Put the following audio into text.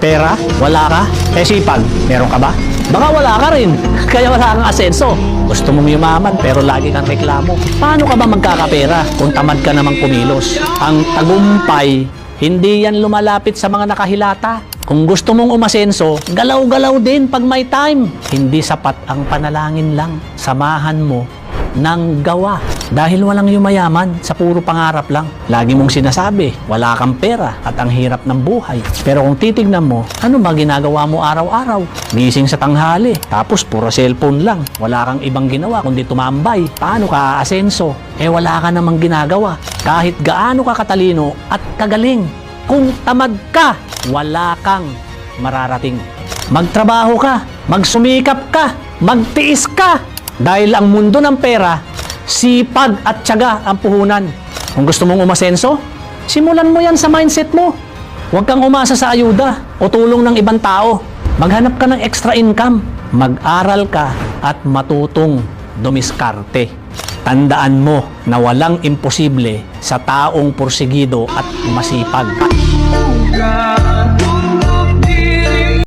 Pera? Wala ka? Sipag? Meron ka ba? Baka wala ka rin, kaya wala kang asenso. Gusto mong yumaman pero lagi kang reklamo. Paano ka ba magkakapera kung tamad ka namang kumilos? Ang tagumpay, hindi yan lumalapit sa mga nakahilata. Kung gusto mong umasenso, galaw-galaw din pag may time. Hindi sapat ang panalangin lang. Samahan mo ng gawa. Dahil walang yumayaman sa puro pangarap lang. Lagi mong sinasabi, wala kang pera at ang hirap ng buhay. Pero kung titignan mo, ano ba ginagawa mo araw-araw? Gising sa tanghali, tapos puro cellphone lang. Wala kang ibang ginawa kundi tumambay. Paano ka aasenso? Wala ka namang ginagawa. Kahit gaano ka katalino at kagaling, kung tamad ka, wala kang mararating. Magtrabaho ka, magsumikap ka, magtiis ka. Dahil ang mundo ng pera, sipag at tiyaga ang puhunan. Kung gusto mong umasenso, simulan mo yan sa mindset mo. Huwag kang umasa sa ayuda o tulong ng ibang tao. Maghanap ka ng extra income. Mag-aral ka at matutong dumiskarte. Tandaan mo na walang imposible sa taong porsigido at masipag.